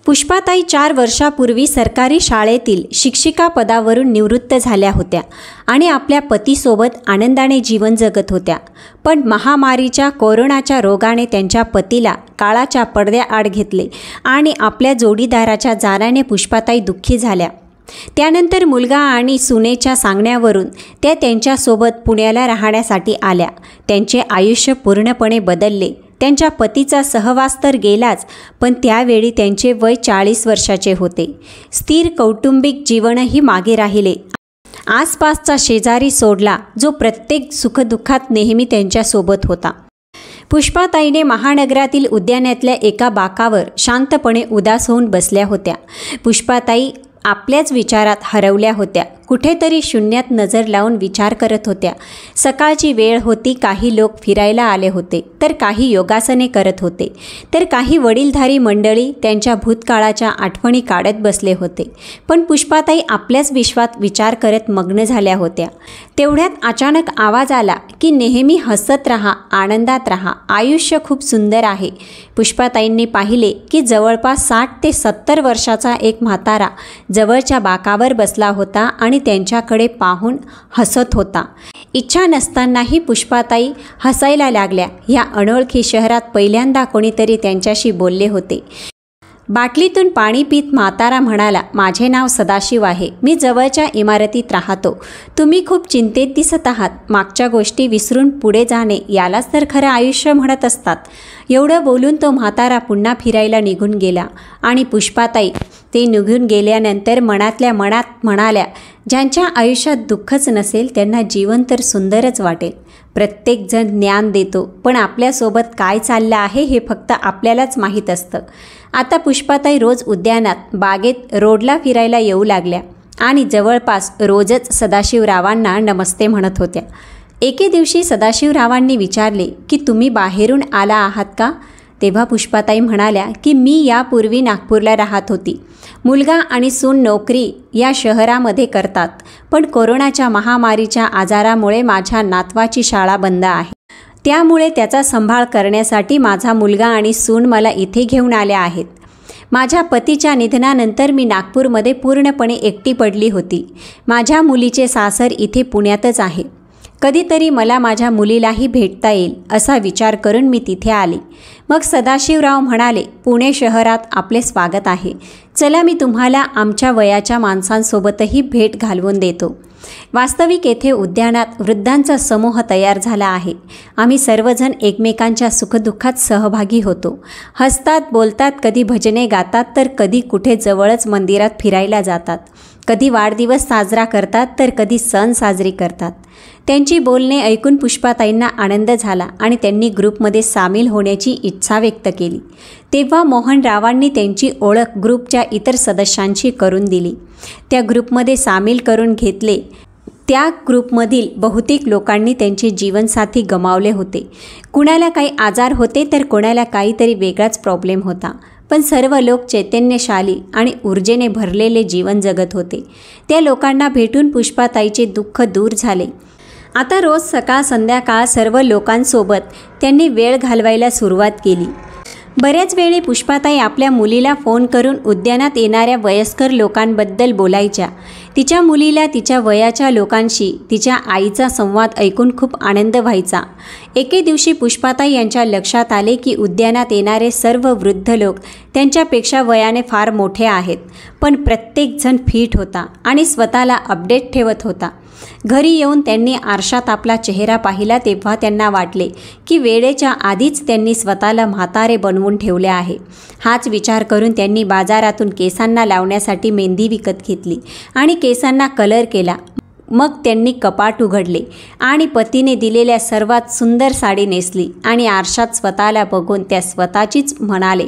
पुष्पाताई 4 वर्षापूर्वी सरकारी शाळेतील शिक्षिका पदावरून निवृत्त झाल्या होत्या आणि आपल्या पतीसोबत आनंदाने जीवन जगत होत्या. पण महामारीच्या कोरोनाच्या रोगाने त्यांच्या पतीला काळाच्या पडद्याआड घेतले आणि आपल्या जोडीदाराच्या जाण्याने पुष्पाताई दुःखी झाल्या. त्यानंतर मुलगा आणि सुनेच्या सांगण्यावरून त्या त्यांच्यासोबत पुण्याला राहण्यासाठी आल्या. त्यांचे आयुष्य पूर्णपणे बदलले. त्यांच्या पतीचा सहवास तर गेलाच, पण त्यावेळी त्यांचे वय 40 वर्षाचे होते. स्थिर कौटुंबिक जीवनही मागे राहिले. आसपासचा शेजारी सोडला, जो प्रत्येक सुखदुःखात नेहमी त्यांच्यासोबत होता. पुष्पाताईने महानगरातील उद्यानातल्या एका बाकावर शांतपणे उदास होऊन बसल्या होत्या. पुष्पाताई आपल्याच विचारात हरवल्या होत्या. कुठेतरी शून्यात नजर लावून विचार करत होत्या. सकाळची वेळ होती. काही लोक फिरायला आले होते, तर काही योगासने करत होते, तर काही वडीलधारी मंडळी त्यांच्या भूतकाळाच्या आठवणी काढत बसले होते. पण पुष्पाताई आपल्याच विश्वात विचार करत मग्न झाल्या होत्या. तेवढ्यात अचानक आवाज आला की नेहमी हसत राहा, आनंदात राहा, आयुष्य खूप सुंदर आहे. पुष्पाताईंनी पाहिले की जवळपास 60 ते 70 वर्षाचा एक म्हातारा जवळच्या बाकावर बसला होता आणि त्यांच्याकडे पाहून हसत होता. इच्छा नसतानाही पुष्पाताई हसायला लागल्या. ह्या अनोळखी शहरात पहिल्यांदा कोणीतरी त्यांच्याशी बोलले होते. बाटलीतून पाणी पीत म्हातारा म्हणाला, माझे नाव सदाशिव आहे. मी जवळच्या इमारतीत राहतो. तुम्ही खूप चिंतेत दिसत आहात. मागच्या गोष्टी विसरून पुढे जाणे यालाच तर खरं आयुष्य म्हणत असतात. एवढं बोलून तो म्हातारा पुन्हा फिरायला निघून गेला आणि पुष्पाताई ते निघून गेल्यानंतर मनातल्या मनात म्हणाल्या, ज्यांच्या आयुष्यात दुःखच नसेल त्यांना जीवन तर सुंदरच वाटेल. प्रत्येकजण ज्ञान देतो, पण आपल्यासोबत काय चाललं आहे हे फक्त आपल्यालाच माहीत असतं. आता पुष्पाताई रोज उद्यानात, बागेत, रोडला फिरायला येऊ लागल्या आणि जवळपास रोजच सदाशिवरावांना नमस्ते म्हणत होत्या. एके दिवशी सदाशिवरावांनी विचारले की तुम्ही बाहेरून आला आहात का? तेव्हा पुष्पाताई म्हणाल्या की मी यापूर्वी नागपूरला राहत होती. मुलगा आणि सून नोकरी या शहरामध्ये करतात, पण कोरोनाच्या महामारीच्या आजारामुळे माझ्या नातवाची शाळा बंद आहे. त्यामुळे त्याचा सांभाळ करण्यासाठी माझा मुलगा आणि सून मला इथे घेऊन आल्या आहेत. माझ्या पतीच्या निधनानंतर मी नागपूरमध्ये पूर्णपणे एकटी पडली होती. माझ्या मुलीचे सासर इथे पुण्यातच आहे. कधीतरी मला माझ्या मुलीलाही भेटता येईल असा विचार करून मी तिथे आले. मग सदाशिवराव म्हणाले, पुणे शहरात आपले स्वागत आहे. चला मी तुम्हाला आमच्या वयाच्या माणसांसोबतही भेट घालवून देतो. वास्तविक येथे उद्यानात वृद्धांचा समूह तयार झाला आहे. आम्ही सर्वजण एकमेकांच्या सुखदुःखात सहभागी होतो. हसतात, बोलतात, कधी भजने गातात, तर कधी कुठे जवळच मंदिरात फिरायला जातात. कधी वाढदिवस साजरा करतात, तर कधी सण साजरे करतात. त्यांची बोलणे ऐकून पुष्पाताईंना आनंद झाला आणि त्यांनी ग्रुपमध्ये सामील होण्याची इच्छा व्यक्त केली. तेव्हा मोहनरावांनी त्यांची ओळख ग्रुपच्या इतर सदस्यांशी करून दिली. त्या ग्रुपमध्ये सामील करून घेतले. त्या ग्रुपमधील बहुतेक लोकांनी त्यांचे जीवनसाथी गमावले होते. कुणाला काही आजार होते, तर कोणाला काहीतरी वेगळाच प्रॉब्लेम होता. पण सर्व लोक चैतन्यशाली आणि ऊर्जेने भरलेले जीवन जगत होते. त्या लोकांना भेटून पुष्पाताईचे दुःख दूर झाले. आता रोज सकाळ संध्याकाळ सर्व लोकांसोबत त्यांनी वेळ घालवायला सुरुवात केली. बऱ्याच वेळी पुष्पाताई आपल्या मुलीला फोन करून उद्यानात येणाऱ्या वयस्कर लोकांबद्दल बोलायच्या. तिच्या मुलीला तिच्या वयाच्या लोकांशी तिच्या आईचा संवाद ऐकून खूप आनंद व्हायचा. एके दिवशी पुष्पाताई यांच्या लक्षात आले की उद्यानात येणारे सर्व वृद्ध लोक त्यांच्यापेक्षा वयाने फार मोठे आहेत, पण प्रत्येकजण फिट होता आणि स्वतःला अपडेट ठेवत होता. घरी येऊन त्यांनी आरशात आपला चेहरा पाहिला तेव्हा त्यांना वाटले की वेळेच्या आधीच त्यांनी स्वतःला म्हातारे बनवून ठेवले आहे. हाच विचार करून त्यांनी बाजारातून केसांना लावण्यासाठी मेहंदी विकत घेतली आणि केसांना कलर केला. मग त्यांनी कपाट उघडले आणि पतीने दिलेल्या सर्वात सुंदर साडी नेसली आणि आरशात स्वतःला बघून त्या स्वतःचीच म्हणाले,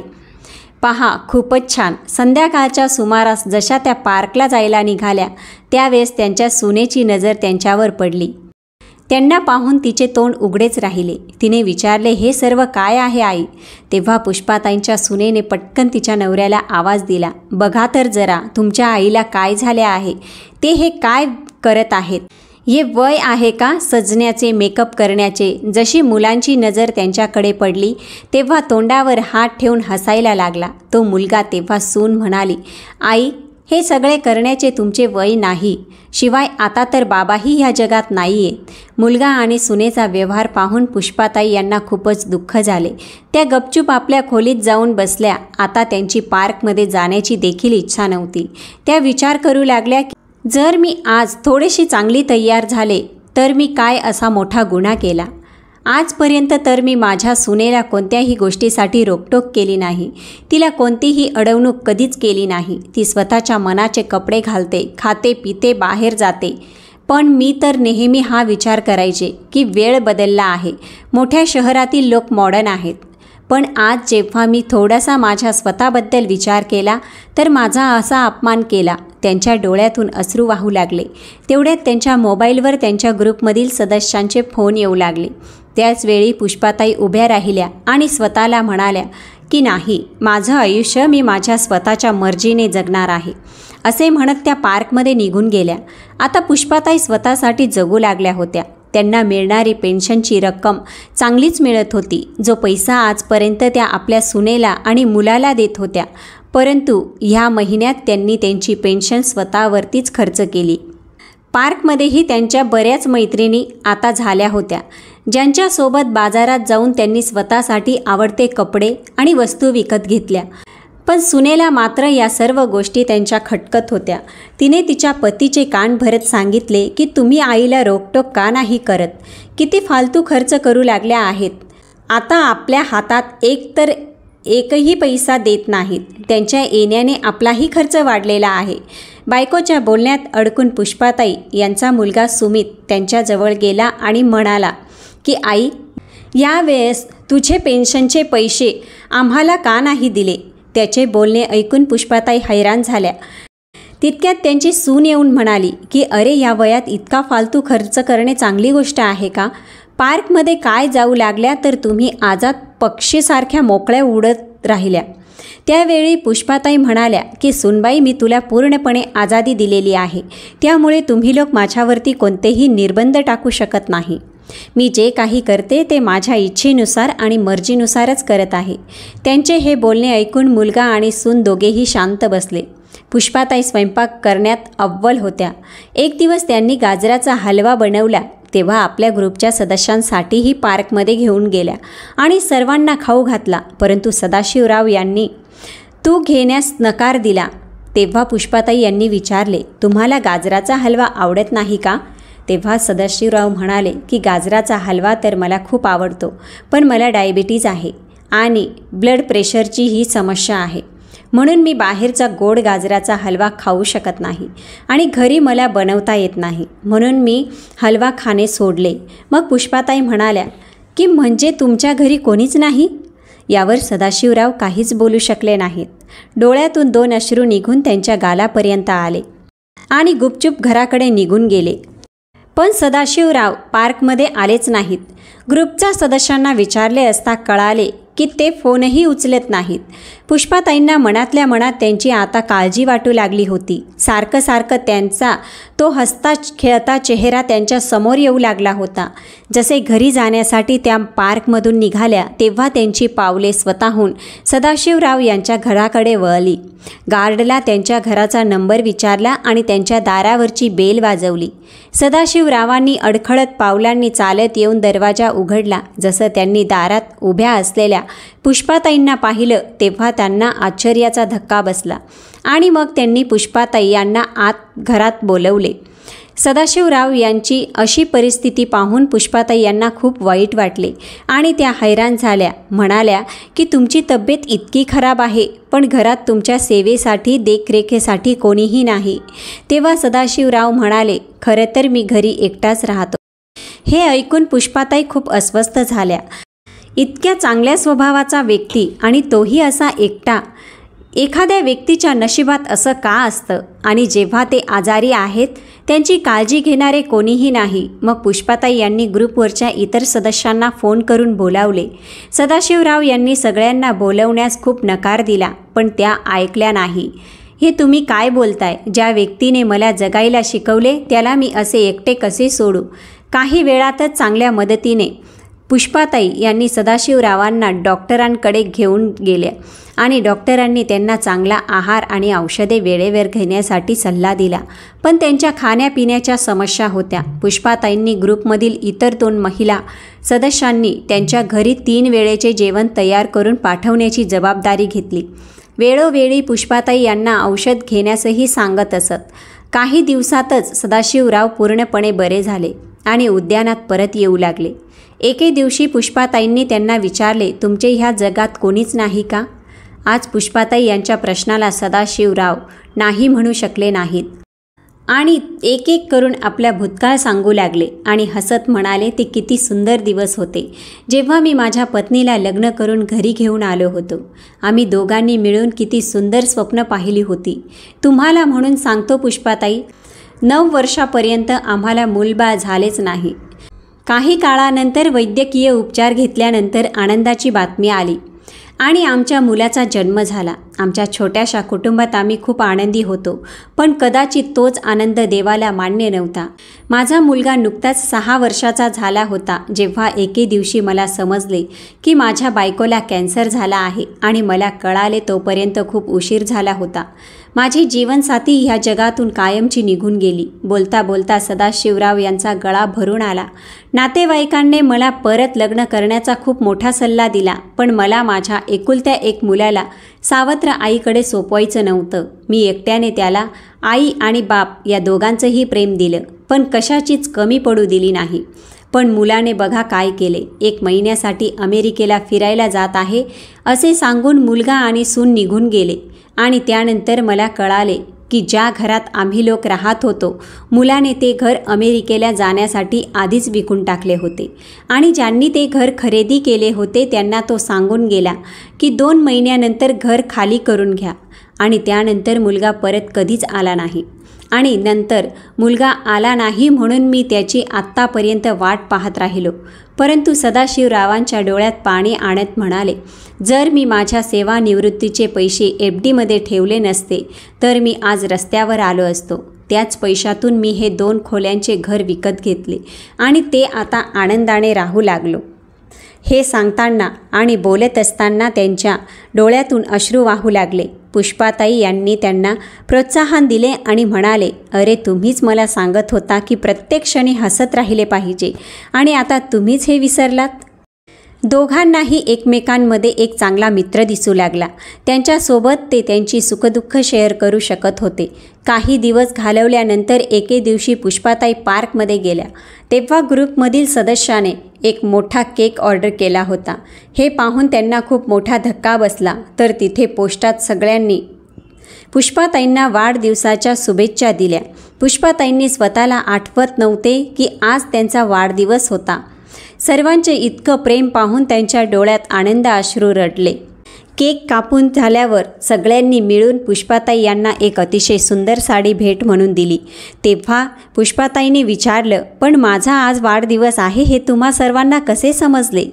पहा खूपच छान. संध्याकाळच्या सुमारास जशा त्या पार्कला जायला निघाल्या त्यावेळेस त्यांच्या सुनेची नजर त्यांच्यावर पडली. त्यांना पाहून तिचे तोंड उघडेच राहिले. तिने विचारले, हे सर्व काय आहे आई? तेव्हा पुष्पाताईंच्या सुनेने पटकन तिच्या नवऱ्याला आवाज दिला, बघा तर जरा तुमच्या आईला काय झाले आहे ते, हे काय करत आहेत. हे वय आहे का सजण्याचे, मेकअप करण्याचे? जशी मुलांची नजर त्यांच्याकडे पडली तेव्हा तोंडावर हात ठेवून हसायला लागला तो मुलगा. तेव्हा सून म्हणाली, आई, हे सगळे करण्याचे तुमचे वय नाही. शिवाय आता तर बाबाही ह्या जगात नाही आहेत. मुलगा आणि सुनेचा व्यवहार पाहून पुष्पाताई यांना खूपच दुःख झाले. त्या गपचूप आपल्या खोलीत जाऊन बसल्या. आता त्यांची पार्कमध्ये जाण्याची देखील इच्छा नव्हती. त्या विचार करू लागल्या की जर मी आज थोडीशी चांगली तयार झाले तर मी काय असा मोठा गुन्हा केला. आजपर्यंत तर मी माझ्या सुनेला कोणत्याही गोष्टीसाठी रोकटोक केली नाही. तिला कोणतीही अडवणूक कधीच केली नाही. ती स्वतःच्या मनाचे कपडे घालते, खाते, पिते, बाहेर जाते. पण मी तर नेहमी हा विचार करायचे की वेळ बदलला आहे. मोठ्या शहरातील लोक मॉडर्न आहेत. पण आज जेव्हा मी थोडासा माझ्या स्वतःबद्दल विचार केला तर माझा असा अपमान केला. त्यांच्या डोळ्यातून अश्रू वाहू लागले. तेवढ्यात त्यांच्या मोबाईलवर त्यांच्या ग्रुपमधील सदस्यांचे फोन येऊ लागले. त्याचवेळी पुष्पाताई उभ्या राहिल्या आणि स्वतःला म्हणाल्या की नाही, माझं आयुष्य मी माझ्या स्वतःच्या मर्जीने जगणार आहे. असे म्हणत त्या पार्कमध्ये निघून गेल्या. आता पुष्पाताई स्वतःसाठी जगू लागल्या होत्या. त्यांना मिळणारी पेन्शनची रक्कम चांगलीच मिळत होती. जो पैसा आजपर्यंत त्या आपल्या सुनेला आणि मुलाला देत होत्या. परंतु ह्या महिन्यात त्यांनी त्यांची पेन्शन स्वतःवरतीच खर्च केली. पार्कमध्येही त्यांच्या बऱ्याच मैत्रिणी आता झाल्या होत्या, ज्यांच्यासोबत बाजारात जाऊन त्यांनी स्वतःसाठी आवडते कपडे आणि वस्तू विकत घेतल्या. पण सुनेला मात्र या सर्व गोष्टी त्यांच्या खटकत होत्या. तिने तिच्या पतीचे कान भरत सांगितले की तुम्ही आईला रोकटोक का नाही करत? किती फालतू खर्च करू लागल्या आहेत. आता आपल्या हातात एकही पैसा देत नाहीत. त्यांच्या येण्याने आपलाही खर्च वाढलेला आहे. बायकोच्या बोलण्यात अडकून पुष्पाताई यांचा मुलगा सुमित त्यांच्याजवळ गेला आणि म्हणाला की आई, यावेळेस तुझे पेन्शनचे पैसे आम्हाला का नाही दिले? त्याचे बोलणे ऐकून पुष्पाताई हैराण झाल्या. तितक्यात त्यांची सून येऊन म्हणाली की अरे, या वयात इतका फालतू खर्च करणे चांगली गोष्ट आहे का? पार्कमध्ये काय जाऊ लागल्या तर तुम्ही आजाद पक्षीसारख्या मोकळ्या उडत राहिल्या. त्यावेळी पुष्पाताई म्हणाल्या की सुनबाई, मी तुला पूर्णपणे आजादी दिलेली आहे. त्यामुळे तुम्ही लोक माझ्यावरती कोणतेही निर्बंध टाकू शकत नाही. मी जे काही करते ते माझ्या इच्छेनुसार आणि मर्जीनुसारच करत आहे. त्यांचे हे बोलणे ऐकून मुलगा आणि सून दोघेही शांत बसले. पुष्पाताई स्वयंपाक करण्यात अव्वल होत्या. एक दिवस त्यांनी गाजराचा हलवा बनवला. तेव्हा आपल्या ग्रुपच्या सदस्यांसाठीही पार्कमध्ये घेऊन गेल्या आणि सर्वांना खाऊ घातला. परंतु सदाशिवराव यांनी तू घेण्यास नकार दिला. तेव्हा पुष्पाताई यांनी विचारले, तुम्हाला गाजराचा हलवा आवडत नाही का? तेव्हा सदाशिवराव म्हणाले की गाजराचा हलवा तर मला खूप आवडतो, पण मला डायबिटीज आहे आणि ब्लड प्रेशरची ही समस्या आहे. म्हणून मी बाहेरचा गोड गाजराचा हलवा खाऊ शकत नाही आणि घरी मला बनवता येत नाही. म्हणून मी हलवा खाणे सोडले. मग पुष्पाताई म्हणाल्या की म्हणजे तुमच्या घरी कोणीच नाही? यावर सदाशिवराव काहीच बोलू शकले नाहीत. डोळ्यातून 2 अश्रू निघून त्यांच्या गालापर्यंत आले आणि गुपचूप घराकडे निघून गेले. पण सदाशिवराव पार्कमध्ये आलेच नाहीत. ग्रुपच्या सदस्यांना विचारले असता कळाले की ते फोनही उचलत नाहीत. पुष्पाताईंना मनातल्या मनात त्यांची आता काळजी वाटू लागली होती. सारखं सारखं त्यांचा तो हसता खेळता चेहरा त्यांच्या समोर येऊ लागला होता. जसे घरी जाण्यासाठी त्या पार्कमधून निघाल्या तेव्हा त्यांची पावले स्वतःहून सदाशिवराव यांच्या घराकडे वळली. गार्डला त्यांच्या घराचा नंबर विचारला आणि त्यांच्या दारावरची बेल वाजवली. सदाशिवरावांनी अडखळत पावलांनी चालत येऊन दरवाजा उघडला. जसं त्यांनी दारात उभ्या असलेल्या पुष्पाताईंना पाहिलं तेव्हा त्यांना आश्चर्याचा धक्का बसला आणि मग त्यांनी पुष्पाताई यांना आत घरात बोलवले. सदाशिवराव यांची अशी परिस्थिती पाहून पुष्पाताई यांना खूप वाईट वाटले आणि त्या हैराण झाल्या. म्हणाल्या की तुमची तब्येत इतकी खराब आहे पण घरात तुमच्या सेवेसाठी देखरेखीसाठी कोणीही नाही. तेव्हा सदाशिवराव म्हणाले, खरं तर मी घरी एकटाच राहतो. हे ऐकून पुष्पाताई खूप अस्वस्थ झाल्या. इतक्या चांगल्या स्वभावाचा व्यक्ती आणि तोही असा एकटा. एखाद्या व्यक्तीच्या नशिबात असं का असतं? आणि जेव्हा ते आजारी आहेत त्यांची काळजी घेणारे कोणीही नाही. मग पुष्पाताई यांनी ग्रुपवरच्या इतर सदस्यांना फोन करून बोलावले. सदाशिवराव यांनी सगळ्यांना बोलवण्यास खूप नकार दिला पण त्या ऐकल्या नाही. हे तुम्ही काय बोलताय? ज्या व्यक्तीने मला जगायला शिकवले त्याला मी असे एकटे कसे सोडू? काही वेळातच चांगल्या मदतीने पुष्पाताई यांनी सदाशिवरावांना डॉक्टरांकडे घेऊन गेल्या आणि डॉक्टरांनी त्यांना चांगला आहार आणि औषधे वेळेवर घेण्यासाठी सल्ला दिला. पण त्यांच्या खाण्यापिण्याच्या समस्या होत्या. पुष्पाताईंनी ग्रुपमधील इतर 2 महिला सदस्यांनी त्यांच्या घरी 3 वेळेचे जेवण तयार करून पाठवण्याची जबाबदारी घेतली. वेळोवेळी पुष्पाताई यांना औषध घेण्यासही सांगत असत. काही दिवसातच सदाशिवराव पूर्णपणे बरे झाले आणि उद्यानात परत येऊ लागले. एके दिवशी पुष्पाताईंनी त्यांना विचारले, तुमचे ह्या जगात कोणीच नाही का? आज पुष्पाताई यांच्या प्रश्नाला सदाशिवराव नाही म्हणू शकले नाहीत आणि एक एक करून आपला भूतकाळ सांगू लागले आणि हसत म्हणाले, ते किती सुंदर दिवस होते जेव्हा मी माझ्या पत्नीला लग्न करून घरी घेऊन आलो होतो. आम्ही दोघांनी मिळून किती सुंदर स्वप्न पाहिली होती. तुम्हाला म्हणून सांगतो पुष्पाताई, 9 वर्षापर्यंत आम्हाला मूलबाळ झालेच नाही. काही काळानंतर वैद्यकीय उपचार घेतल्यानंतर आनंदाची बातमी आली आणि आमच्या मुलाचा जन्म झाला. आमच्या छोट्याशा कुटुंबात आम्ही खूप आनंदी होतो, पण कदाचित तोच आनंद देवाला मान्य नव्हता. माझा मुलगा नुकताच 6 वर्षाचा झाला होता जेव्हा एके दिवशी मला समजले की माझ्या बायकोला कॅन्सर झाला आहे आणि मला कळाले तोपर्यंत खूप उशीर झाला होता. माझी जीवनसाथी ह्या जगातून कायमची निघून गेली. बोलता बोलता सदाशिवराव यांचा गळा भरून आला. नातेवाईकांनी मला परत लग्न करण्याचा खूप मोठा सल्ला दिला, पण मला माझ्या एकुलत्या एक मुलाला सावत्र आईकडे सोपवायचं नव्हतं. मी एकट्याने त्याला आई आणि बाप या दोघांचंही प्रेम दिलं, पण कशाचीच कमी पडू दिली नाही. पण मुलाने बघा काय केले. 1 महिन्यासाठी अमेरिकेला फिरायला जात आहे असे सांगून मुलगा आणि सून निघून गेले आणि त्यानंतर मला कळाले की ज्या घरात आम्ही लोक राहत होतो मुलाने ते घर अमेरिकेला जाण्यासाठी आधीच विकून टाकले होते आणि ज्यांनी ते घर खरेदी केले होते त्यांना तो सांगून गेला की 2 महिन्यानंतर घर खाली करून घ्या. आणि त्यानंतर मुलगा परत कधीच आला नाही आणि नंतर मुलगा आला नाही म्हणून मी त्याची आत्तापर्यंत वाट पाहत राहिलो. परंतु सदाशिवरावांच्या डोळ्यात पाणी आणत म्हणाले, जर मी माझ्या सेवानिवृत्तीचे पैसे FDमध्ये ठेवले नसते तर मी आज रस्त्यावर आलो असतो. त्याच पैशातून मी हे 2 खोल्यांचे घर विकत घेतले आणि ते आता आनंदाने राहू लागलो. हे सांगताना आणि बोलत असताना त्यांच्या डोळ्यातून अश्रू वाहू लागले. पुष्पाताई यांनी त्यांना प्रोत्साहन दिले आणि म्हणाले, अरे तुम्हीच मला सांगत होता की प्रत्येक क्षणी हसत राहिले पाहिजे आणि आता तुम्हीच हे विसरलात. दोघांनाही एकमेकांमध्ये एक चांगला मित्र दिसू लागला. त्यांच्यासोबत ते त्यांची सुखदुःख शेअर करू शकत होते. काही दिवस घालवल्यानंतर एके दिवशी पुष्पाताई पार्कमध्ये गेल्या. तेव्हा ग्रुपमधील सदस्याने एक मोठा केक ऑर्डर केला होता. हे पाहून त्यांना खूप मोठा धक्का बसला. तर तिथे पोस्टात सगळ्यांनी पुष्पाताईंना वाढदिवसाच्या शुभेच्छा दिल्या. पुष्पाताईंनी स्वतःला आठवत नव्हते की आज त्यांचा वाढदिवस होता. सर्वांचे इतकं प्रेम पाहून त्यांच्या डोळ्यात आनंद अश्रू रडले. केक कापून झाल्यावर सगळ्यांनी मिळून पुष्पाताई यांना एक अतिशय सुंदर साडी भेट म्हणून दिली. तेव्हा पुष्पाताईंनी विचारलं, पण माझा आज वाढदिवस आहे हे तुम्हा सर्वांना कसे समजले?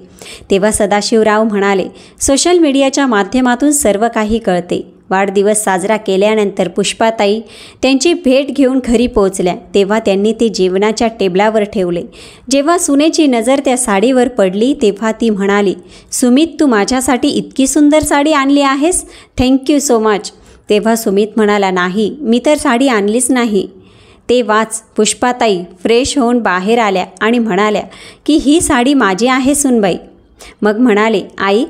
तेव्हा सदाशिवराव म्हणाले, सोशल मीडियाच्या माध्यमातून सर्व काही कळते. वाढदिवस साजरा केल्यानंतर पुष्पाताई त्यांची भेट घेऊन घरी पोहोचल्या. तेव्हा त्यांनी ते जेवणाच्या टेबलावर ठेवले. जेव्हा सुनेची नजर त्या साडीवर पडली तेव्हा ती म्हणाली, सुमित तू माझ्यासाठी इतकी सुंदर साडी आणली आहेस, थँक्यू सो मच. तेव्हा सुमित म्हणाला, नाही मी तर साडी आणलीच नाही. ते वाच पुष्पाताई फ्रेश होऊन बाहेर आल्या आणि म्हणाल्या की ही साडी माझी आहे सुनबाई. मग म्हणाले, आई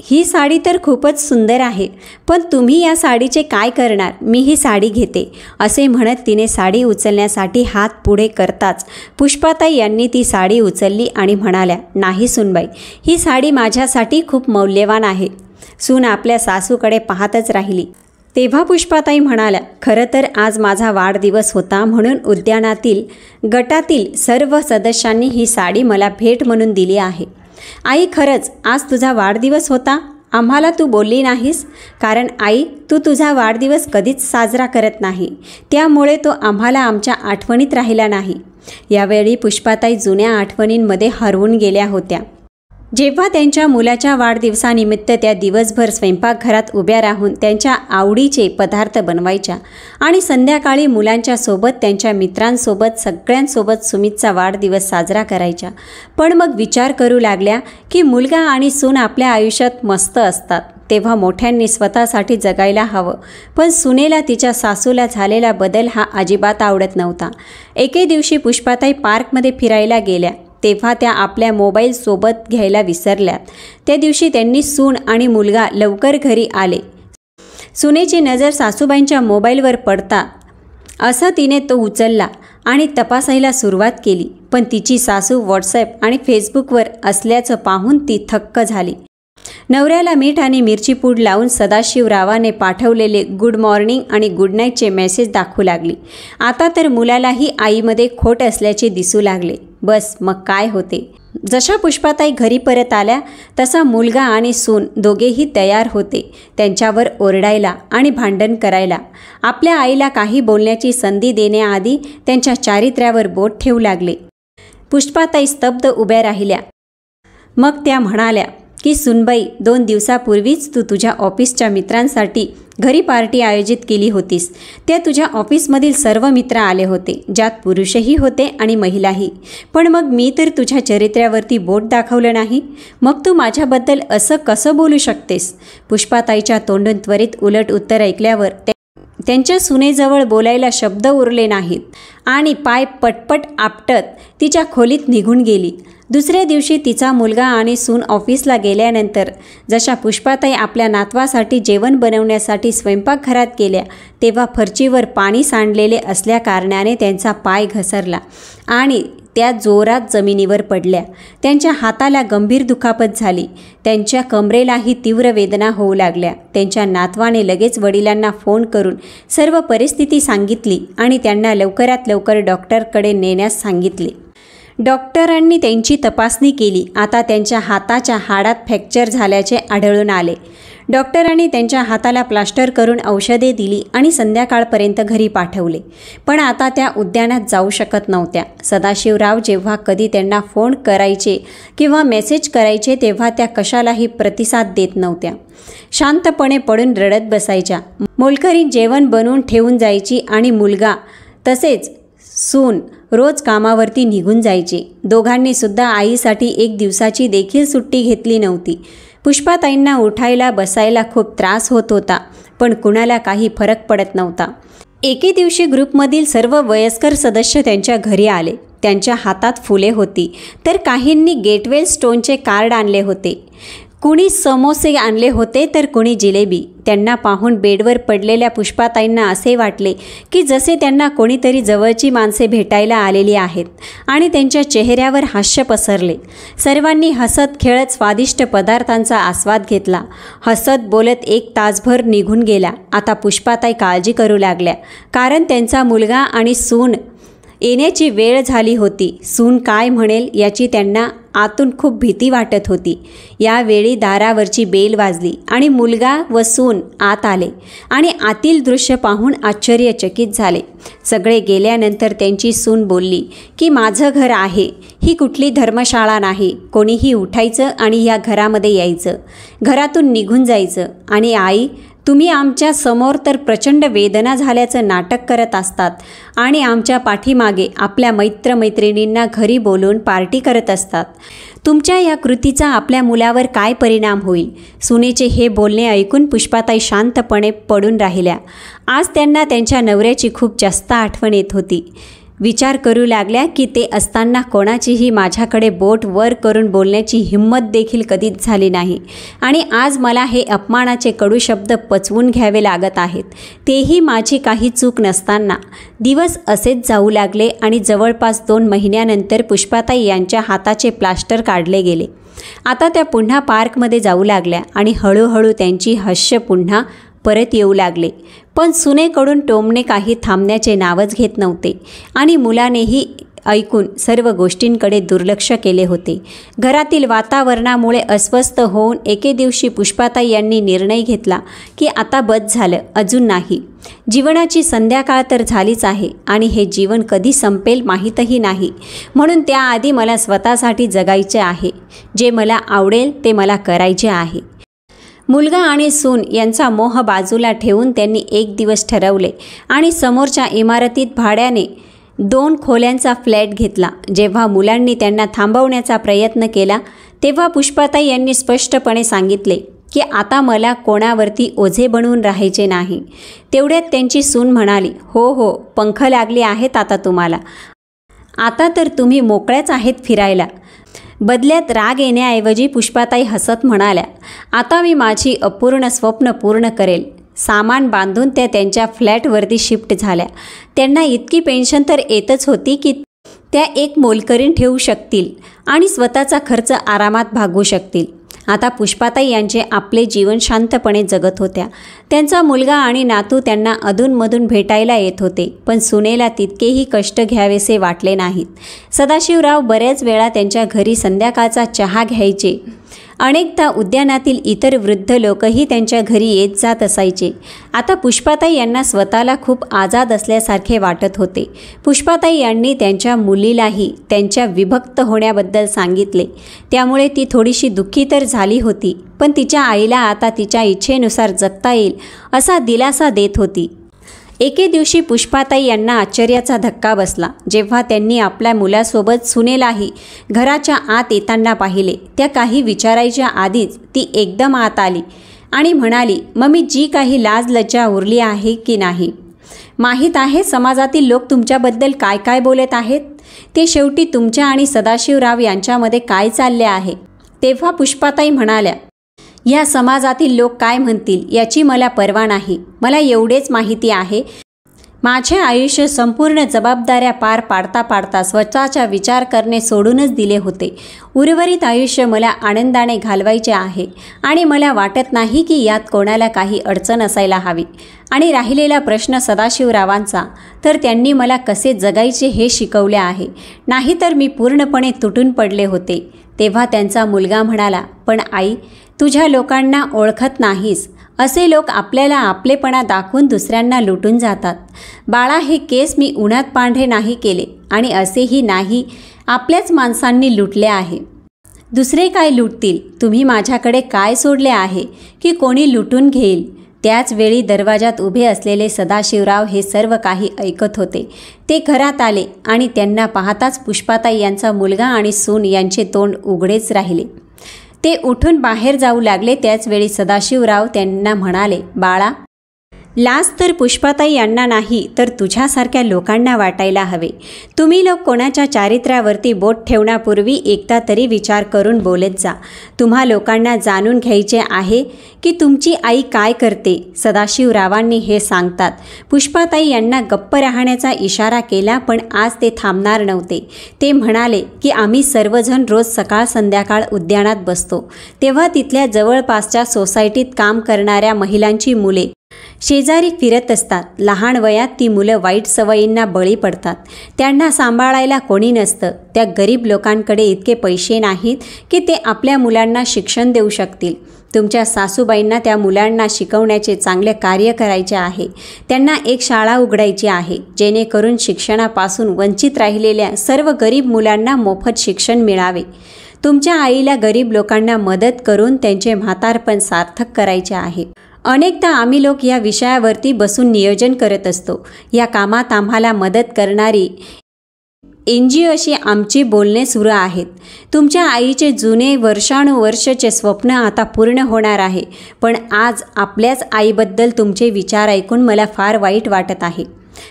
ही साडी तर खूपच सुंदर आहे, पण तुम्ही या साडीचे काय करणार? मी ही साडी घेते. असे म्हणत तिने साडी उचलण्यासाठी हात पुढे करताच पुष्पाताई यांनी ती साडी उचलली आणि म्हणाल्या, नाही सुनबाई, ही साडी माझ्यासाठी खूप मौल्यवान आहे. सून आपल्या सासूकडे पाहतच राहिली. तेव्हा पुष्पाताई म्हणाल्या, खरं तर आज माझा वाढदिवस होता म्हणून उद्यानातील गटातील सर्व सदस्यांनी ही साडी मला भेट म्हणून दिली आहे. आई खरंच आज तुझा वाढदिवस होता, आम्हाला तू बोलली नाहीस, कारण आई तू तुझा वाढदिवस कधीच साजरा करत नाही, त्यामुळे तो आम्हाला आमच्या आठवणीत राहिला नाही. यावेळी पुष्पाताई जुन्या आठवणींमध्ये हरवून गेल्या होत्या. जेव्हा त्यांच्या मुलाच्या वाढदिवसानिमित्त त्या दिवसभर स्वयंपाकघरात उभ्या राहून त्यांच्या आवडीचे पदार्थ बनवायच्या आणि संध्याकाळी मुलांच्या सोबत त्यांच्या मित्रांसोबत सगळ्यांसोबत सुमितचा वाढदिवस साजरा करायच्या. पण मग विचार करू लागल्या की मुलगा आणि सून आपल्या आयुष्यात मस्त असतात तेव्हा मोठ्यांनी स्वतःसाठी जगायला हवं. पण सुनेला तिच्या सासूला झालेला बदल हा अजिबात आवडत नव्हता. एके दिवशी पुष्पाताई पार्कमध्ये फिरायला गेल्या तेव्हा त्या आपल्या मोबाईल सोबत घ्यायला विसरल्यात. त्या दिवशी त्यांनी सून आणि मुलगा लवकर घरी आले. सुनेची नजर सासूबाईंच्या मोबाईलवर पडता असं तिने तो उचलला आणि तपासायला सुरुवात केली. पण तिची सासू व्हॉट्सॲप आणि फेसबुकवर असल्याचं पाहून ती थक्क झाली. नवऱ्याला मीठ आणि मिरची पूड लावून सदाशिवरावाने पाठवलेले गुड मॉर्निंग आणि गुड नाईटचे मेसेज दाखवू लागली. आता तर मुलालाही आईमध्ये खोट असल्याचे दिसू लागले. बस मग काय होते. जशा पुष्पाताई घरी परत आल्या तसा मुलगा आणि सून दोघेही तयार होते त्यांच्यावर ओरडायला आणि भांडण करायला. आपल्या आईला काही बोलण्याची संधी देण्याआधी त्यांच्या चारित्र्यावर बोट ठेवू लागले. पुष्पाताई स्तब्ध उभ्या राहिल्या. मग त्या म्हणाल्या की सुनबाई, 2 दिवसापूर्वीच तू तुझ्या ऑफिसच्या मित्रांसाठी घरी पार्टी आयोजित केली होतीस. त्या तुझ्या ऑफिसमधील सर्व मित्र आले होते, ज्यात पुरुषही होते आणि महिलाही. पण मग मी तर तुझ्या चरित्र्यावरती बोट दाखवलं नाही. मग तू माझ्याबद्दल असं कसं बोलू शकतेस. पुष्पाताईच्या तोंडून त्वरित उलट उत्तर ऐकल्यावर त्यांच्या सुनेजवळ बोलायला शब्द उरले नाहीत आणि पाय पटपट आपटत तिच्या खोलीत निघून गेली. दुसऱ्या दिवशी तिचा मुलगा आणि सून ऑफिसला गेल्यानंतर जशा पुष्पाताई आपल्या नातवासाठी जेवण बनवण्यासाठी स्वयंपाकघरात गेल्या तेव्हा फरचीवर पाणी सांडलेले असल्याकारणाने त्यांचा पाय घसरला आणि त्या जोरात जमिनीवर पडल्या. त्यांच्या हाताला गंभीर दुखापत झाली. त्यांच्या कमरेलाही तीव्र वेदना होऊ लागल्या. त्यांच्या नातवाने लगेच वडिलांना फोन करून सर्व परिस्थिती सांगितली आणि त्यांना लवकरात लवकर डॉक्टरकडे नेण्यास सांगितले. डॉक्टरांनी त्यांची तपासणी केली. आता त्यांच्या हाताच्या हाडात फ्रॅक्चर झाल्याचे आढळून आले. डॉक्टरांनी त्यांच्या हाताला प्लास्टर करून औषधे दिली आणि संध्याकाळपर्यंत घरी पाठवले. पण आता त्या उद्यानात जाऊ शकत नव्हत्या. सदाशिवराव जेव्हा कधी त्यांना फोन करायचे किंवा मेसेज करायचे तेव्हा त्या कशालाही प्रतिसाद देत नव्हत्या. शांतपणे पडून रडत बसायच्या. मोलकरीण जेवण बनवून ठेवून जायची आणि मुलगा तसेच सून रोज कामावरती निघून जायचे. दोघांनी सुद्धा आईसाठी 1 दिवसाची देखील सुट्टी घेतली नव्हती. पुष्पाताईंना उठायला बसायला खूप त्रास होत होता, पण कुणाला काही फरक पडत नव्हता. एके दिवशी ग्रुपमधील सर्व वयस्कर सदस्य त्यांच्या घरी आले. त्यांच्या हातात फुले होती तर काहींनी गेटवेल स्टोनचे कार्ड आणले होते. कुणी समोसे आणले होते तर कुणी जिलेबी. त्यांना पाहून बेडवर पडलेल्या पुष्पाताईंना असे वाटले की जसे त्यांना कोणीतरी जवळची माणसे भेटायला आलेली आहेत आणि त्यांच्या चेहऱ्यावर हास्य पसरले. सर्वांनी हसत खेळत स्वादिष्ट पदार्थांचा आस्वाद घेतला. हसत बोलत 1 तासभर निघून गेला. आता पुष्पाताई काळजी करू लागल्या, कारण त्यांचा मुलगा आणि सून येण्याची वेळ झाली होती. सून काय म्हणेल याची त्यांना आतून खूप भीती वाटत होती. यावेळी दारावरची बेल वाजली आणि मुलगा व सून आत आले आणि आतील दृश्य पाहून आश्चर्यचकित झाले. सगळे गेल्यानंतर त्यांची सून बोलली की माझं घर आहे, ही कुठली धर्मशाळा नाही. कोणीही उठायचं आणि या घरामध्ये यायचं, घरातून निघून जायचं. आणि आई, तुम्ही आमच्या समोर तर प्रचंड वेदना झाल्याचं नाटक करत असतात आणि आमच्या पाठीमागे आपल्या मैत्रिणींना घरी बोलवून पार्टी करत असतात. तुमच्या या कृतीचा आपल्या मुलावर काय परिणाम होईल. सुनेचे हे बोलणे ऐकून पुष्पाताई शांतपणे पडून राहिल्या. आज त्यांना त्यांच्या नवऱ्याची खूप जास्त आठवण येत होती. विचार करू लागल्या की ते असताना कोणाचीही माझ्याकडे बोट वर करून बोलण्याची हिंमत देखील कधीच झाली नाही आणि आज मला हे अपमानाचे कडू शब्द पचवून घ्यावे लागत आहेत, तेही माझी काही चूक नसताना. दिवस असेच जाऊ लागले आणि जवळपास 2 महिन्यानंतर पुष्पाताई यांच्या हाताचे प्लास्टर काढले गेले. आता त्या पुन्हा पार्कमध्ये जाऊ लागल्या आणि हळूहळू त्यांची हास्य पुन्हा परत येऊ लागले. पण सुनेकडून टोमणे काही थांबण्याचे नावच घेत नव्हते आणि मुलानेही ऐकून सर्व गोष्टींकडे दुर्लक्ष केले होते. घरातील वातावरणामुळे अस्वस्थ होऊन एके दिवशी पुष्पाताई यांनी निर्णय घेतला की आता बस झालं, अजून नाही. जीवनाची संध्याकाळ तर झालीच आहे आणि हे जीवन कधी संपेल माहीतही नाही. म्हणून त्याआधी मला स्वतःसाठी जगायचे आहे. जे मला आवडेल ते मला करायचे आहे. मुलगा आणि सून यांचा मोह बाजूला ठेवून त्यांनी एक दिवस ठरवले आणि समोरच्या इमारतीत भाड्याने 2 खोल्यांचा फ्लॅट घेतला. जेव्हा मुलांनी त्यांना थांबवण्याचा प्रयत्न केला तेव्हा पुष्पाताई यांनी स्पष्टपणे सांगितले की आता मला कोणावरती ओझे बनवून राहायचे नाही. तेवढ्यात त्यांची सून म्हणाली, हो हो, पंख लागले आहेत आता तुम्हाला. आता तर तुम्ही मोकळ्याच आहेत फिरायला. बदल्यात राग येण्याऐवजी पुष्पाताई हसत म्हणाल्या, आता मी माझी अपूर्ण स्वप्न पूर्ण करेल. सामान बांधून त्या त्यांच्या फ्लॅटवरती शिफ्ट झाल्या. त्यांना इतकी पेन्शन तर येतच होती की त्या एक मोलकरीण ठेवू शकतील आणि स्वतःचा खर्च आरामात भागवू शकतील. आता पुष्पाताई यांचे आपले जीवन शांतपणे जगत होत्या. त्यांचा मुलगा आणि नातू त्यांना अधूनमधून भेटायला येत होते, पण सुनेला तितकेही कष्ट घ्यावेसे वाटले नाहीत. सदाशिवराव बऱ्याच वेळा त्यांच्या घरी संध्याकाळचा चहा घ्यायचे. अनेकदा उद्यानातील इतर वृद्ध लोकही त्यांच्या घरी येत जात असायचे. आता पुष्पाताई यांना स्वतःला खूप आजाद असल्यासारखे वाटत होते. पुष्पाताई यांनी त्यांच्या मुलीलाही त्यांच्या विभक्त होण्याबद्दल सांगितले. त्यामुळे ती थोडीशी दुःखी तर झाली होती, पण तिच्या आईला आता तिच्या इच्छेनुसार जगता येईल असा दिलासा देत होती. एके दिवशी पुष्पाताई यांना आश्चर्याचा धक्का बसला जेव्हा त्यांनी आपल्या मुलासोबत सुनेलाही घराच्या आत येताना पाहिले. त्या काही विचारायच्या आधीच ती एकदम आत आली आणि म्हणाली, मम्मी, जी काही लाज लज्जा उरली आहे की नाही? माहीत आहे समाजातील लोक तुमच्याबद्दल काय काय बोलत आहेत? ते शेवटी तुमच्या आणि सदाशिवराव यांच्यामध्ये काय चालले आहे? तेव्हा पुष्पाताई म्हणाल्या, या समाजातील लोक काय म्हणतील याची मला पर्वा नाही. मला एवढेच माहिती आहे, माझे आयुष्य संपूर्ण जबाबदाऱ्या पार पाडता पाडता स्वतःचा विचार करणे सोडूनच दिले होते. उर्वरित आयुष्य मला आनंदाने घालवायचे आहे आणि मला वाटत नाही की यात कोणाला काही अडचण असायला हवी. आणि राहिलेला प्रश्न सदाशिवरावांचा, तर त्यांनी मला कसे जगायचे हे शिकवले आहे. नाहीतर मी पूर्णपणे तुटून पडले होते. तेव्हा त्यांचा मुलगा म्हणाला, पण आई, तुझ्या लोकांना ओळखत नाहीस. असे लोक आपल्याला आपलेपणा दाखवून दुसऱ्यांना लुटून जातात. बाळा, हे केस मी उन्हात पांढरे नाही केले आणि असेही नाही आपल्याच माणसांनी लुटले आहे. दुसरे काय लुटतील? तुम्ही माझ्याकडे काय सोडले आहे की कोणी लुटून घेईल? त्याच वेळी दरवाजात उभे असलेले सदाशिवराव हे सर्व काही ऐकत होते. ते घरात आले आणि त्यांना पाहताच पुष्पाताई यांचा मुलगा आणि सून यांचे तोंड उघडेच राहिले. ते उठून बाहेर जाऊ लागले. त्याचवेळी सदाशिवराव त्यांना म्हणाले, बाळा, लाज तर पुष्पाताई यांना नाही तर तुझ्यासारख्या लोकांना वाटायला हवे. तुम्ही लोक कोणाच्या चारित्र्यावरती बोट ठेवण्यापूर्वी एकदा तरी विचार करून बोलत जा. तुम्हा लोकांना जाणून घ्यायचे आहे की तुमची आई काय करते. सदाशिवरावांनी हे सांगतात पुष्पाताई यांना गप्प राहण्याचा इशारा केला, पण आज ते थांबणार नव्हते. ते म्हणाले की आम्ही सर्वजण रोज सकाळ संध्याकाळ उद्यानात बसतो. तेव्हा तिथल्या जवळपासच्या सोसायटीत काम करणाऱ्या महिलांची मुले शेजारी फिरत असतात. लहान वयात ती मुलं वाईट सवयींना बळी पडतात. त्यांना सांभाळायला कोणी नसतं. त्या गरीब लोकांकडे इतके पैसे नाहीत की ते आपल्या मुलांना शिक्षण देऊ शकतील. तुमच्या सासूबाईंना त्या मुलांना शिकवण्याचे चांगले कार्य करायचे आहे. त्यांना एक शाळा उघडायची आहे जेणेकरून शिक्षणापासून वंचित राहिलेल्या सर्व गरीब मुलांना मोफत शिक्षण मिळावे. तुमच्या आईला गरीब लोकांना मदत करून त्यांचे म्हातारपण सार्थक करायचे आहे. अनेकदा आम्ही लोक या विषयावरती बसून नियोजन करत असतो. या कामात आम्हाला मदत करणारी NGOशी आमची बोलणे सुरू आहेत. तुमच्या आईचे जुने वर्षानुवर्षाचे स्वप्न आता पूर्ण होणार आहे. पण आज आपल्याच आईबद्दल तुमचे विचार ऐकून मला फार वाईट वाटत आहे.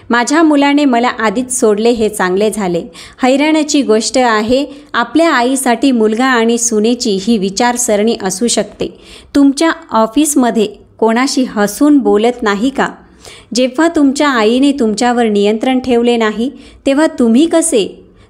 माझ्या मुलाने मला आधीच सोडले हे चांगले झाले. हैराणाची गोष्ट आहे, आपल्या आईसाठी मुलगा आणि सुनेची ही विचारसरणी असू शकते. तुमच्या ऑफिसमध्ये कोणाशी हसून बोलत नाही का? जेव्हा तुमच्या आईने तुमच्यावर नियंत्रण ठेवले नाही तेव्हा तुम्ही कसे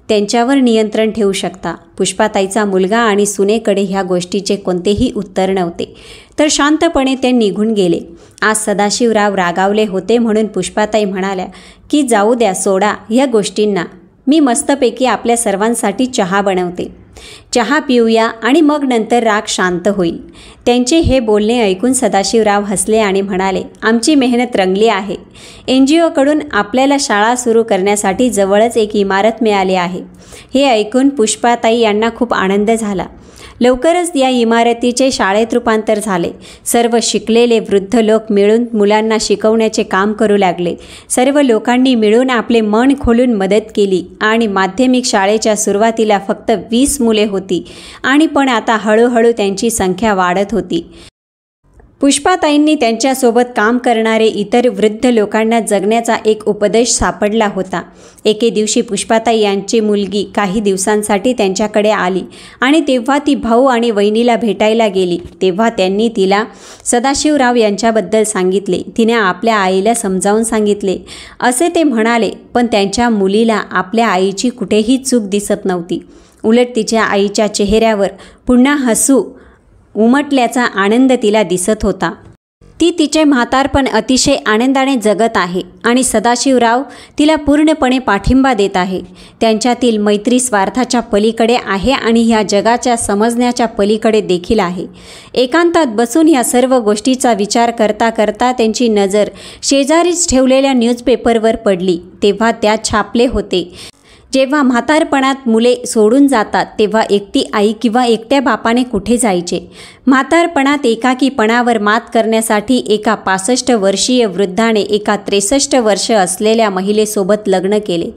त्यांच्यावर नियंत्रण ठेवू शकता? पुष्पाताईचा मुलगा आणि सुनेकडे ह्या गोष्टीचे कोणतेही उत्तर नव्हते, तर शांतपणे ते निघून गेले. आज सदाशिवराव रागावले होते म्हणून पुष्पाताई म्हणाल्या की जाऊ द्या, सोडा ह्या गोष्टींना. मी मस्तपैकी आपल्या सर्वांसाठी चहा बनवते. चहा पिऊया आणि मग नंतर राग शांत होईल. त्यांचे हे बोलणे ऐकून सदाशिवराव हसले आणि म्हणाले, आमची मेहनत रंगली आहे. NGOकडून आपल्याला शाळा सुरू करण्यासाठी जवळच एक इमारत मिळाली आहे. हे ऐकून पुष्पाताई यांना खूप आनंद झाला. लवकरच या इमारतीचे शाळेत रूपांतर झाले. सर्व शिकलेले वृद्ध लोक मिळून मुलांना शिकवण्याचे काम करू लागले. सर्व लोकांनी मिळून आपले मन खोलून मदत केली आणि माध्यमिक शाळेच्या सुरुवातीला फक्त 20 मुले होती आणि पण आता हळूहळू त्यांची संख्या वाढत होती. पुष्पाताईंनी त्यांच्यासोबत काम करणारे इतर वृद्ध लोकांना जगण्याचा एक उपदेश सापडला होता. एके दिवशी पुष्पाताई यांची मुलगी काही दिवसांसाठी त्यांच्याकडे आली आणि तेव्हा ती भाऊ आणि वहिनीला भेटायला गेली. तेव्हा त्यांनी तिला सदाशिवराव यांच्याबद्दल सांगितले. तिने आपल्या आईला समजावून सांगितले असे ते म्हणाले. पण त्यांच्या मुलीला आपल्या आईची कुठेही चूक दिसत नव्हती. उलट तिच्या आईच्या चेहऱ्यावर पुन्हा हसू उमटल्याचा आनंद तिला दिसत होता. ती तिचे म्हातारपण अतिशय आनंदाने जगत आहे आणि सदाशिवराव तिला पूर्णपणे पाठिंबा देत आहे. त्यांच्यातील मैत्री स्वार्थाच्या पलीकडे आहे आणि ह्या जगाच्या समजण्याच्या पलीकडे देखील आहे. एकांतात बसून ह्या सर्व गोष्टीचा विचार करता करता त्यांची नजर शेजारीच ठेवलेल्या न्यूजपेपरवर पडली. तेव्हा त्यात छापले होते, जेव्हा म्हातारपणात मुले सोडून जातात तेव्हा एकटी आई किंवा एकट्या बापाने कुठे जायचे. म्हातारपणात एकाकीपणावर मात करण्यासाठी एका 65 वर्षीय वृद्धाने एका 63 वर्ष असलेल्या महिलेसोबत लग्न केले.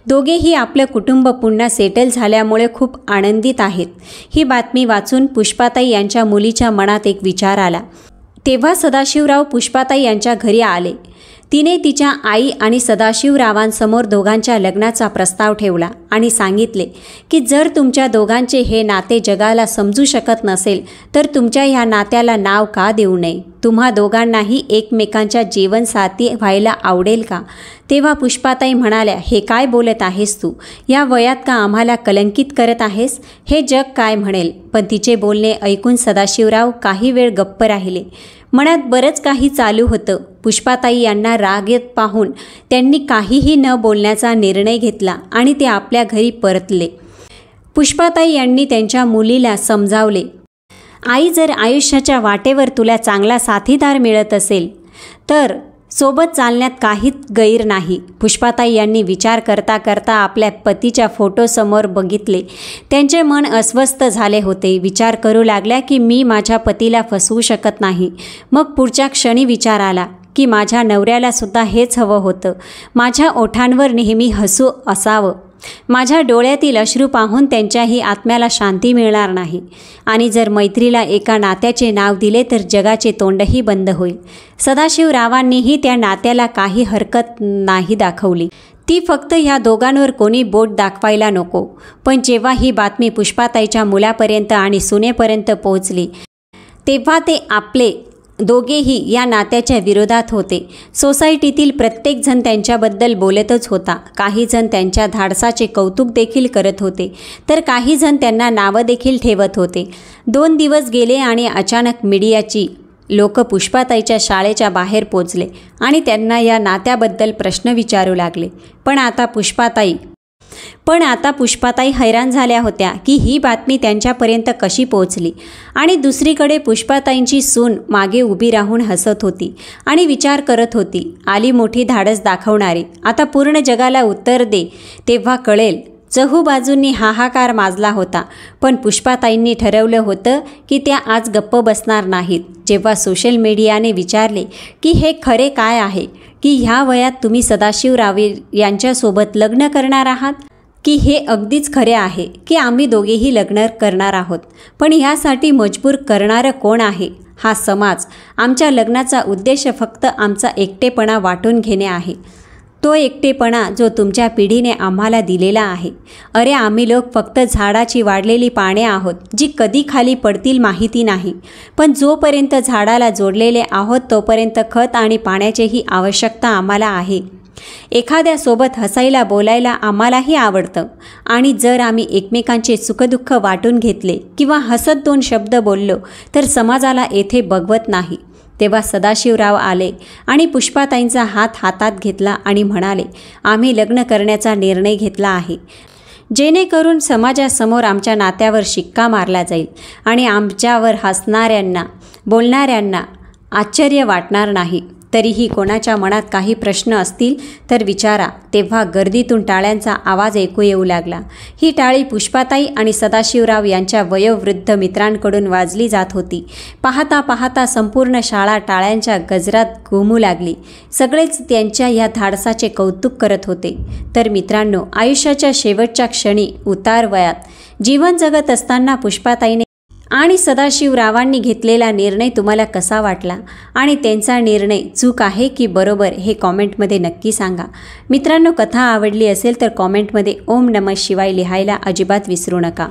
दोघेही आपलं कुटुंब पुन्हा सेटल झाल्यामुळे खूप आनंदित आहेत. ही बातमी वाचून पुष्पाताई यांच्या मुलीच्या मनात एक विचार आला. तेव्हा सदाशिवराव पुष्पाताई यांच्या घरी आले. तिने तिच्या आई आणि सदाशिवरावांसमोर दोघांच्या लग्नाचा प्रस्ताव ठेवला आणि सांगितले की जर तुमच्या दोघांचे हे नाते जगाला समजू शकत नसेल तर तुमच्या ह्या नात्याला नाव का देऊ नये. तुम्हा दोघांनाही एकमेकांच्या जीवनसाथी व्हायला आवडेल का. तेव्हा पुष्पाताई म्हणाल्या, हे काय बोलत आहेस तू. या वयात का आम्हाला कलंकित करत आहेस. हे जग काय म्हणेल. पण तिचे बोलणे ऐकून सदाशिवराव काही वेळ गप्प राहिले. मनात बरंच काही चालू होतं. पुष्पाताई यांना राग येत पाहून त्यांनी काहीही न बोलण्याचा निर्णय घेतला आणि ते आपल्या घरी परतले. पुष्पाताई यांनी त्यांच्या मुलीला समजावले, आई, जर आयुष्याच्या वाटेवर तुला चांगला साथीदार मिळत असेल तर सोबत चालण्यात काहीच गैर नाही. पुष्पाताई यांनी विचार करता करता आपल्या पतीच्या फोटोसमोर बघितले. त्यांचे मन अस्वस्थ झाले होते. विचार करू लागल्या की मी माझ्या पतीला फसवू शकत नाही. मग पुढच्या क्षणी विचार आला की माझ्या नवऱ्याला सुद्धा हेच हवं होतं. माझ्या ओठांवर नेहमी हसू असावं. माझ्या डोळ्यातील अश्रू पाहून त्यांच्याही आत्म्याला शांती मिळणार नाही. आणि जर मैत्रीला एका नात्याचे नाव दिले तर जगाचे तोंडही बंद होईल. सदाशिवरावांनीही त्या नात्याला काही हरकत नाही दाखवली. ती फक्त ह्या दोघांवर कोणी बोट दाखवायला नको. पण जेव्हा ही बातमी पुष्पाताईच्या मुलापर्यंत आणि सुनेपर्यंत पोहोचली तेव्हा ते आपले दोघेही या नात्याच्या विरोधात होते. सोसायटीतील प्रत्येकजण त्यांच्याबद्दल बोलतच होता. काही जण त्यांच्या धाडसाचे कौतुक देखील करत होते तर काही जण त्यांना नावं देखील ठेवत होते. 2 दिवस गेले आणि अचानक मीडियाची लोक पुष्पाताईच्या शाळेच्या बाहेर पोचले आणि त्यांना या नात्याबद्दल प्रश्न विचारू लागले. पण आता पुष्पाताई हैराण झाल्या होत्या की ही बातमी त्यांच्यापर्यंत कशी पोहोचली. आणि दुसरीकडे पुष्पाताईंची सून मागे उभी राहून हसत होती आणि विचार करत होती, आली मोठी धाडस दाखवणारी, आता पूर्ण जगाला उत्तर दे तेव्हा कळेल. चहूबाजूंनी हाहाकार माजला होता. पण पुष्पाताईंनी ठरवलं होतं की त्या आज गप्प बसणार नाहीत. जेव्हा सोशल मीडियाने विचारले की हे खरे काय आहे, की ह्या वयात तुम्ही सदाशिवराव यांच्यासोबत लग्न करणार आहात, की हे अगदीच खरे आहे की आम्ही दोघेही लग्न करणार आहोत. पण ह्यासाठी मजबूर करणारं कोण आहे. हा समाज. आमच्या लग्नाचा उद्देश फक्त आमचा एकटेपणा वाटून घेणे आहे. तो एकटेपणा जो तुमच्या पिढीने आम्हाला दिलेला आहे. अरे, आम्ही लोक फक्त झाडाची वाढलेली पाने आहोत जी कधी खाली पडतील माहिती नाही. पण जोपर्यंत झाडाला जोडलेले आहोत तोपर्यंत खत आणि पाण्याचीही आवश्यकता आम्हाला आहे. एखाद्यासोबत हसायला बोलायला आम्हालाही आवडतं. आणि जर आम्ही एकमेकांचे सुखदुःख वाटून घेतले किंवा हसत 2 शब्द बोललो तर समाजाला येथे बघवत नाही. तेव्हा सदाशिवराव आले आणि पुष्पाताईंचा हात हातात घेतला आणि म्हणाले, आम्ही लग्न करण्याचा निर्णय घेतला आहे, जेणेकरून समाजासमोर आमच्या नात्यावर शिक्का मारला जाईल आणि आमच्यावर हसणाऱ्यांना बोलणाऱ्यांना आश्चर्य वाटणार नाही. तरीही कोणाच्या मनात काही प्रश्न असतील तर विचारा. तेव्हा गर्दीतून टाळ्यांचा आवाज ऐकू येऊ लागला. ही टाळी पुष्पाताई आणि सदाशिवराव यांच्या वयोवृद्ध मित्रांकडून वाजली जात होती. पाहता पाहता संपूर्ण शाळा टाळ्यांच्या गजरात घुमू लागली. सगळेच त्यांच्या या धाडसाचे कौतुक करत होते. तर मित्रांनो, आयुष्याच्या शेवटच्या क्षणी उतार वयात जीवन जगत असताना पुष्पाताईने आणि सदाशिवरावांनी घेतलेला निर्णय तुम्हाला कसा वाटला आणि त्यांचा निर्णय चूक आहे की बरोबर हे कॉमेंटमध्ये नक्की सांगा. मित्रांनो, कथा आवडली असेल तर कॉमेंटमध्ये ओम नमः शिवाय लिहायला अजिबात विसरू नका.